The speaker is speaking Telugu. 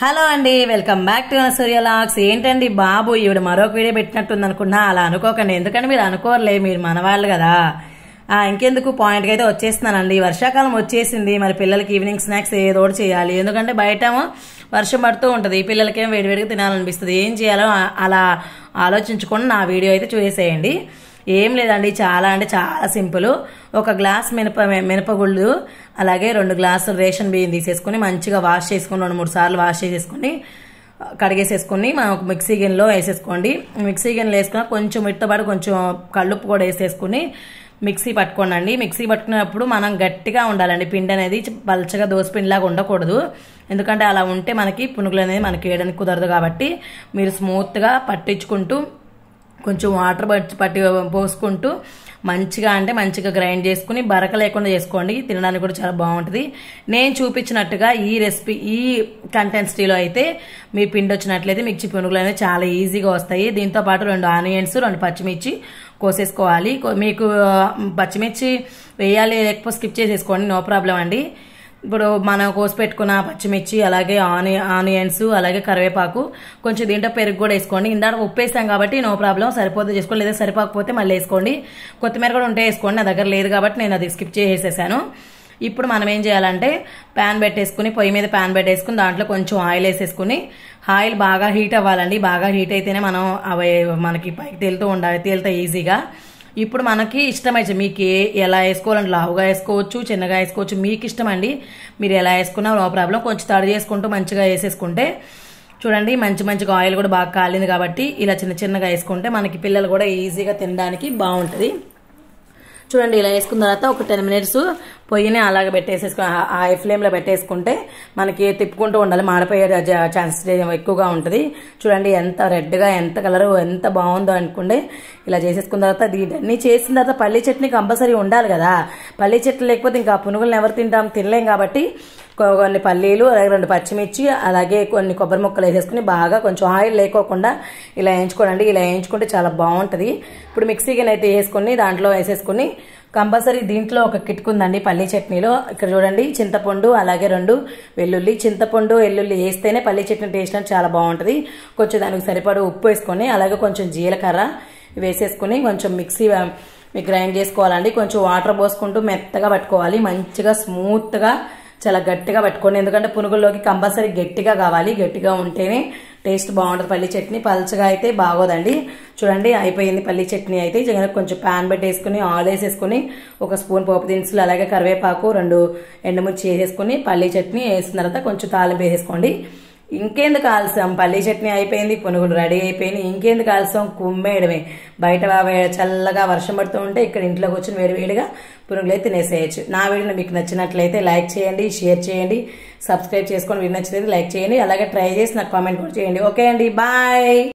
హలో అండి, welcome back to Surya logs. ఏంటండి బాబు ఈవిడ మరొక వీడియో పెట్టినట్టుంది అనుకున్నా, అలా అనుకోకండి. ఎందుకంటే మీరు అనుకోరలే, మీరు మనవాళ్ళు కదా. ఇంకెందుకు పాయింట్కి అయితే వచ్చేస్తున్నానండి. వర్షాకాలం వచ్చేసింది, మరి పిల్లలకి ఈవినింగ్ స్నాక్స్ ఏదో ఒకటి చేయాలి. ఎందుకంటే బయటేమో వర్షం పడుతూ ఉంటుంది, పిల్లలకేమో వేడివేడిగా తినాలనిపిస్తుంది. ఏం చేయాలో అలా ఆలోచించుకొని నా వీడియో అయితే చూసేసేయండి. ఏం లేదండి, చాలా అంటే చాలా సింపుల్. ఒక గ్లాస్ మినపగుళ్ళు, అలాగే 2 గ్లాసులు రేషన్ బియ్యం తీసేసుకుని మంచిగా వాష్ చేసుకుని 2-3 సార్లు వాష్ చేసేసుకుని కడిగేసేసుకుని మిక్సీ గిన్నెలో వేసేసుకోండి. మిక్సీ గిన్నెలో వేసుకున్న కొంచెం మెత్తబడి కొంచెం కళ్ళుప్పు కూడా వేసేసుకుని మిక్సీ పట్టుకోండి. మిక్సీ పట్టుకున్నప్పుడు మనం గట్టిగా ఉండాలండి. పిండి అనేది పలచగా దోసపిండిలాగా ఉండకూడదు. ఎందుకంటే అలా ఉంటే మనకి పునుగులు అనేది మనకి వేయడానికి కుదరదు. కాబట్టి మీరు స్మూత్గా పట్టించుకుంటూ కొంచెం వాటర్ పట్టి పోసుకుంటూ మంచిగా గ్రైండ్ చేసుకుని బరక లేకుండా చేసుకోండి. తినడానికి కూడా చాలా బాగుంటుంది. నేను చూపించినట్టుగా ఈ రెసిపీ ఈ కంటెన్సిటీలో అయితే మీ పిండి వచ్చినట్లయితే మిర్చి పునుగులు అనేవి చాలా ఈజీగా వస్తాయి. దీంతో పాటు 2 ఆనియన్స్ 2 పచ్చిమిర్చి కోసేసుకోవాలి. మీకు పచ్చిమిర్చి వేయాలి లేకపోతే స్కిప్ చేసేసుకోండి, నో ప్రాబ్లం అండి. ఇప్పుడు మనం కోసి పెట్టుకున్న పచ్చిమిర్చి, అలాగే ఆనియన్స్, అలాగే కరివేపాకు, కొంచెం దీంట్లో పెరుగు కూడా వేసుకోండి. ఇందాక ఉప్పు వేసాం కాబట్టి నో ప్రాబ్లం, సరిపోతే చేసుకోండి, లేదా సరిపోకపోతే మళ్ళీ వేసుకోండి. కొత్తిమీర కూడా ఉంటే వేసుకోండి, నా దగ్గర లేదు కాబట్టి నేను అది స్కిప్ చేసేసాను. ఇప్పుడు మనం ఏం చేయాలంటే ప్యాన్ పెట్టేసుకుని, పొయ్యి మీద ప్యాన్ పెట్టేసుకుని దాంట్లో కొంచెం ఆయిల్ వేసేసుకుని, ఆయిల్ బాగా హీట్ అవ్వాలండి. బాగా హీట్ అయితేనే మనం అవి మనకి పైకి తేలుతాయి ఈజీగా. ఇప్పుడు మనకి ఇష్టమైతే మీకు ఎలా వేసుకోవాలంటే లావుగా వేసుకోవచ్చు, చిన్నగా వేసుకోవచ్చు, మీకు ఇష్టం అండి. మీరు ఎలా వేసుకున్నా నో ప్రాబ్లం. కొంచెం తడి చేసుకుంటూ మంచిగా వేసేసుకుంటే చూడండి, మంచిగా ఆయిల్ కూడా బాగా కాలింది కాబట్టి ఇలా చిన్నగా వేసుకుంటే మనకి పిల్లలు కూడా ఈజీగా తినడానికి బాగుంటుంది. చూడండి, ఇలా వేసుకున్న తర్వాత ఒక 10 మినిట్స్ పొయ్యిని అలాగే పెట్టేసేసుకుని హై ఫ్లేమ్లో పెట్టేసుకుంటే మనకి తిప్పుకుంటూ ఉండాలి, మాడిపోయే ఛాన్సెస్ ఎక్కువగా ఉంటుంది. చూడండి ఎంత రెడ్గా, ఎంత కలర్ ఎంత బాగుందో అనుకుంటే ఇలా చేసేసుకున్న తర్వాత దీన్ని చేసిన తర్వాత పల్లీ చట్నీ కంపల్సరీ ఉండాలి కదా. పల్లీ చట్నీ లేకపోతే ఇంకా పునుగులను ఎవరు తినలేం కాబట్టి కొన్ని పల్లీలు, అలాగే 2 పచ్చిమిర్చి, అలాగే కొన్ని కొబ్బరి ముక్కలు వేసేసుకుని బాగా కొంచెం ఆయిల్ లేకోకుండా ఇలా వేయించుకోండి. ఇలా వేయించుకుంటే చాలా బాగుంటుంది. ఇప్పుడు మిక్సీ గిన్నె అయితే వేసుకుని దాంట్లో వేసేసుకుని కంపల్సరీ దీంట్లో ఒక కిటుకు ఉందండి పల్లీ చట్నీలో. ఇక్కడ చూడండి, చింతపండు అలాగే 2 వెల్లుల్లి. చింతపండు వెల్లుల్లి వేస్తేనే పల్లీ చట్నీ టేస్ట్ అనేది చాలా బాగుంటుంది. కొంచెం దానికి సరిపడా ఉప్పు వేసుకొని, అలాగే కొంచెం జీలకర్ర వేసేసుకుని కొంచెం మిక్సీ గ్రైండ్ చేసుకోవాలండి. కొంచెం వాటర్ పోసుకుంటూ మెత్తగా పట్టుకోవాలి, మంచిగా స్మూత్గా చాలా గట్టిగా పట్టుకోండి. ఎందుకంటే పునుగుల్లోకి కంపల్సరీ గట్టిగా కావాలి, గట్టిగా ఉంటేనే టేస్ట్ బాగుంటుంది. పల్లీ చట్నీ పలచగా అయితే బాగోదండి. చూడండి, అయిపోయింది పల్లీ చట్నీ అయితే. కొంచెం ప్యాన్ పెట్టేసుకుని ఆయిల్ వేసేసుకుని 1 స్పూన్ పోపు దినుసులు, అలాగే కరివేపాకు, 2 ఎండుమిర్చి వేసేసుకుని పల్లీ చట్నీ వేసిన తర్వాత కొంచెం తాలింపు వేసేసుకోండి. ఇంకెందుకు ఆలస్యం, పల్లీ చట్నీ అయిపోయింది, పునుగులు రెడీ అయిపోయింది. ఇంకెందుకు ఆలస్యం, కుమ్మేయడమే. బయట చల్లగా వర్షం పడుతూ ఉంటే ఇక్కడ ఇంట్లోకి వచ్చి వేడివేడిగా పునుగులు అయితే తినేసేయచ్చు. నా వీడియో మీకు నచ్చినట్లయితే లైక్ చేయండి, షేర్ చేయండి, సబ్స్క్రైబ్ చేసుకోండి. వీడియో నచ్చినట్లయితే లైక్ చేయండి, అలాగే ట్రై చేసి నాకు కామెంట్ కూడా చేయండి. ఓకే అండి, బాయ్.